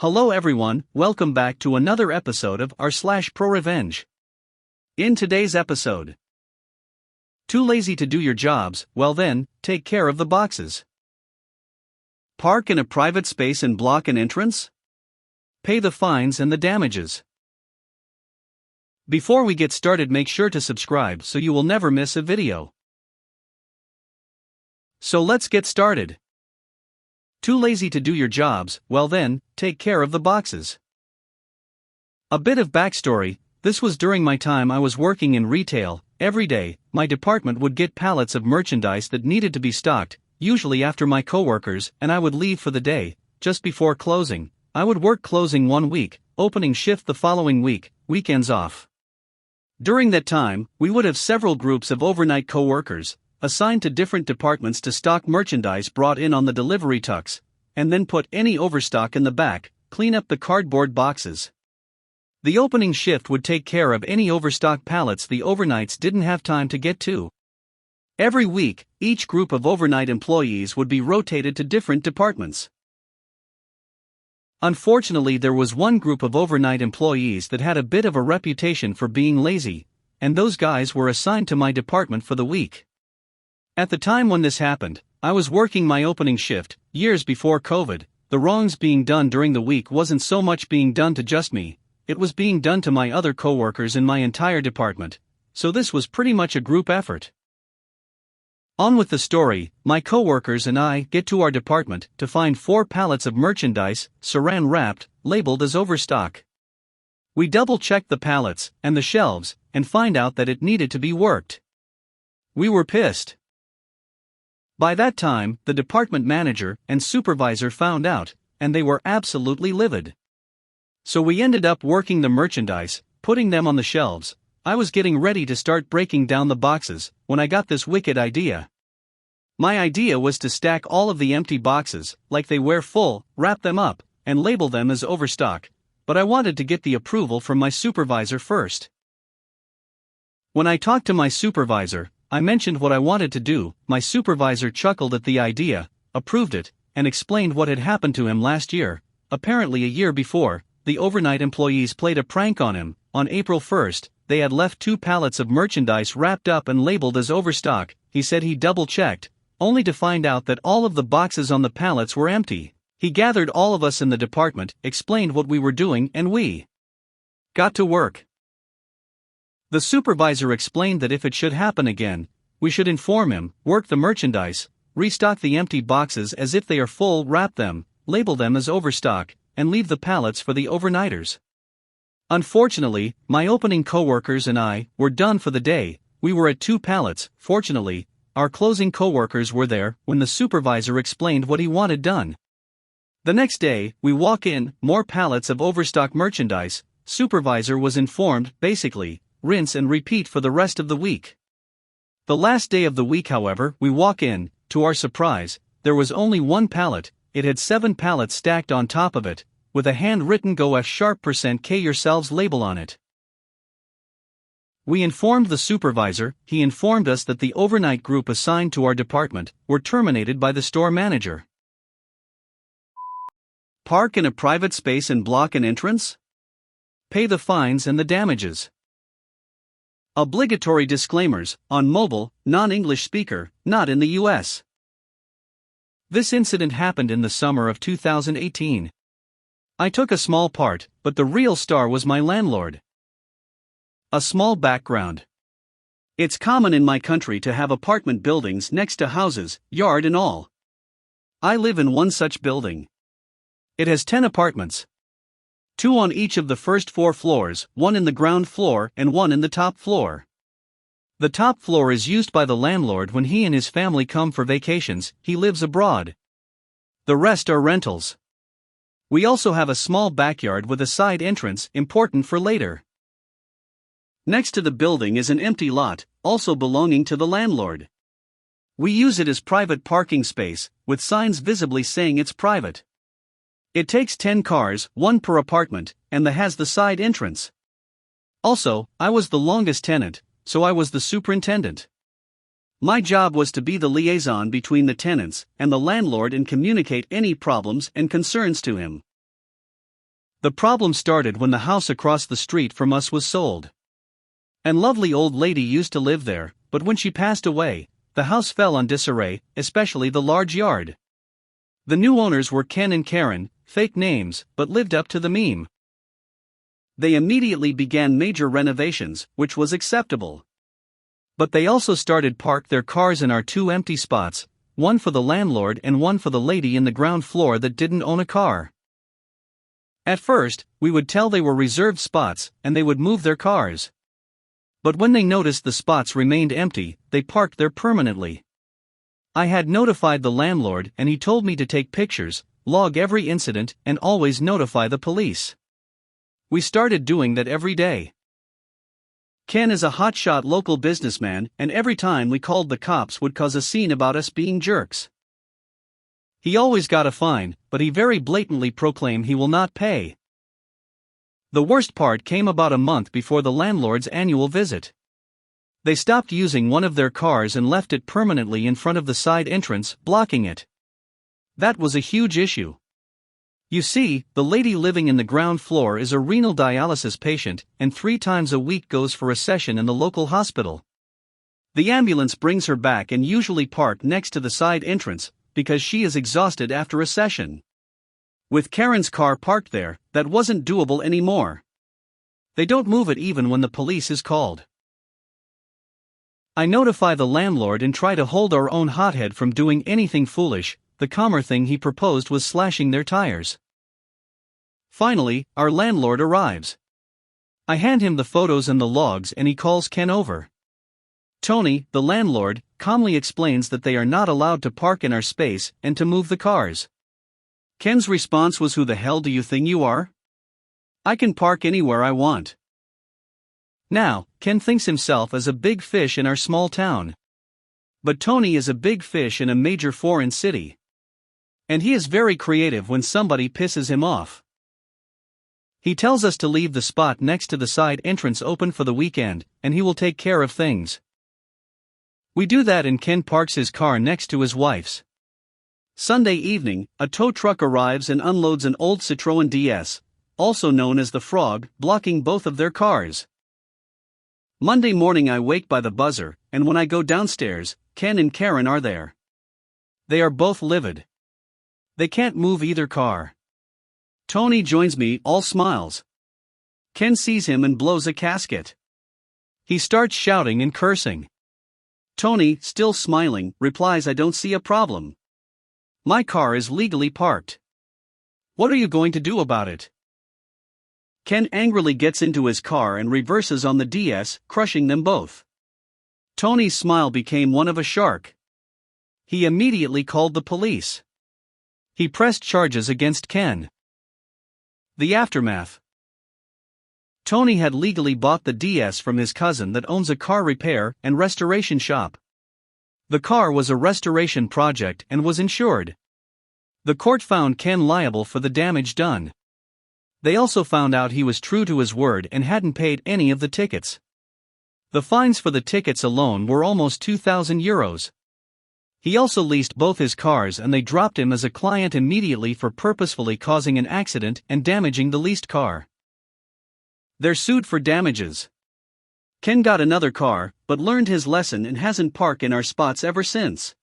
Hello everyone, welcome back to another episode of r/Pro Revenge. In today's episode, too lazy to do your jobs, well then, take care of the boxes. Park in a private space and block an entrance? Pay the fines and the damages. Before we get started, make sure to subscribe so you will never miss a video. So let's get started. Too lazy to do your jobs, well then, take care of the boxes. A bit of backstory: this was during my time I was working in retail. Every day, my department would get pallets of merchandise that needed to be stocked, usually after my coworkers and I would leave for the day. Just before closing, I would work closing 1 week, opening shift the following week, weekends off. During that time, we would have several groups of overnight coworkers, assigned to different departments to stock merchandise brought in on the delivery trucks, and then put any overstock in the back, clean up the cardboard boxes. The opening shift would take care of any overstock pallets the overnights didn't have time to get to. Every week, each group of overnight employees would be rotated to different departments. Unfortunately, there was one group of overnight employees that had a bit of a reputation for being lazy, and those guys were assigned to my department for the week. At the time when this happened, I was working my opening shift, years before COVID. The wrongs being done during the week wasn't so much being done to just me, it was being done to my other coworkers in my entire department, so this was pretty much a group effort. On with the story. My coworkers and I get to our department to find 4 pallets of merchandise, saran wrapped, labeled as overstock. We double-checked the pallets and the shelves and find out that it needed to be worked. We were pissed. By that time, the department manager and supervisor found out, and they were absolutely livid. So we ended up working the merchandise, putting them on the shelves. I was getting ready to start breaking down the boxes when I got this wicked idea. My idea was to stack all of the empty boxes, like they were full, wrap them up, and label them as overstock, but I wanted to get the approval from my supervisor first. When I talked to my supervisor, I mentioned what I wanted to do. My supervisor chuckled at the idea, approved it, and explained what had happened to him last year. Apparently a year before, the overnight employees played a prank on him. On April 1st, they had left 2 pallets of merchandise wrapped up and labeled as overstock. He said he double-checked, only to find out that all of the boxes on the pallets were empty. He gathered all of us in the department, explained what we were doing, and we got to work. The supervisor explained that if it should happen again, we should inform him, work the merchandise, restock the empty boxes as if they are full, wrap them, label them as overstock, and leave the pallets for the overnighters. Unfortunately, my opening coworkers and I were done for the day. We were at 2 pallets. Fortunately, our closing coworkers were there when the supervisor explained what he wanted done. The next day, we walk in, more pallets of overstock merchandise. Supervisor was informed, basically, rinse and repeat for the rest of the week. The last day of the week, however, we walk in. To our surprise, there was only 1 pallet. It had 7 pallets stacked on top of it, with a handwritten "Go F#K yourselves" label on it. We informed the supervisor. He informed us that the overnight group assigned to our department were terminated by the store manager. Park in a private space and block an entrance? Pay the fines and the damages. Obligatory disclaimers: on mobile, non-English speaker, not in the US. This incident happened in the summer of 2018. I took a small part, but the real star was my landlord. A small background. It's common in my country to have apartment buildings next to houses, yard and all. I live in one such building. It has 10 apartments. 2 on each of the first 4 floors, 1 in the ground floor and 1 in the top floor. The top floor is used by the landlord when he and his family come for vacations. He lives abroad. The rest are rentals. We also have a small backyard with a side entrance, important for later. Next to the building is an empty lot, also belonging to the landlord. We use it as private parking space, with signs visibly saying it's private. It takes 10 cars, 1 per apartment, and has the side entrance. Also, I was the longest tenant, so I was the superintendent. My job was to be the liaison between the tenants and the landlord and communicate any problems and concerns to him. The problem started when the house across the street from us was sold. An lovely old lady used to live there, but when she passed away, the house fell on disarray, especially the large yard. The new owners were Ken and Karen, fake names, but lived up to the meme. They immediately began major renovations, which was acceptable. But they also started park their cars in our two empty spots, one for the landlord and one for the lady in the ground floor that didn't own a car. At first, we would tell they were reserved spots, and they would move their cars. But when they noticed the spots remained empty, they parked there permanently. I had notified the landlord and he told me to take pictures, log every incident, and always notify the police. We started doing that every day. Ken is a hotshot local businessman, and every time we called the cops would cause a scene about us being jerks. He always got a fine, but he very blatantly proclaimed he will not pay. The worst part came about a month before the landlord's annual visit. They stopped using one of their cars and left it permanently in front of the side entrance, blocking it. That was a huge issue. You see, the lady living in the ground floor is a renal dialysis patient and 3 times a week goes for a session in the local hospital. The ambulance brings her back and usually park next to the side entrance, because she is exhausted after a session. With Karen's car parked there, that wasn't doable anymore. They don't move it even when the police is called. I notify the landlord and try to hold our own hothead from doing anything foolish. The calmer thing he proposed was slashing their tires. Finally, our landlord arrives. I hand him the photos and the logs and he calls Ken over. Tony, the landlord, calmly explains that they are not allowed to park in our space and to move the cars. Ken's response was, "Who the hell do you think you are? I can park anywhere I want." Now, Ken thinks himself as a big fish in our small town. But Tony is a big fish in a major foreign city. And he is very creative when somebody pisses him off. He tells us to leave the spot next to the side entrance open for the weekend, and he will take care of things. We do that and Ken parks his car next to his wife's. Sunday evening, a tow truck arrives and unloads an old Citroën DS, also known as the Frog, blocking both of their cars. Monday morning I wake by the buzzer, and when I go downstairs, Ken and Karen are there. They are both livid. They can't move either car. Tony joins me, all smiles. Ken sees him and blows a gasket. He starts shouting and cursing. Tony, still smiling, replies, "I don't see a problem. My car is legally parked. What are you going to do about it?" Ken angrily gets into his car and reverses on the DS, crushing them both. Tony's smile became one of a shark. He immediately called the police. He pressed charges against Ken. The aftermath. Tony had legally bought the DS from his cousin that owns a car repair and restoration shop. The car was a restoration project and was insured. The court found Ken liable for the damage done. They also found out he was true to his word and hadn't paid any of the tickets. The fines for the tickets alone were almost €2,000. He also leased both his cars and they dropped him as a client immediately for purposefully causing an accident and damaging the leased car. They're sued for damages. Ken got another car, but learned his lesson and hasn't parked in our spots ever since.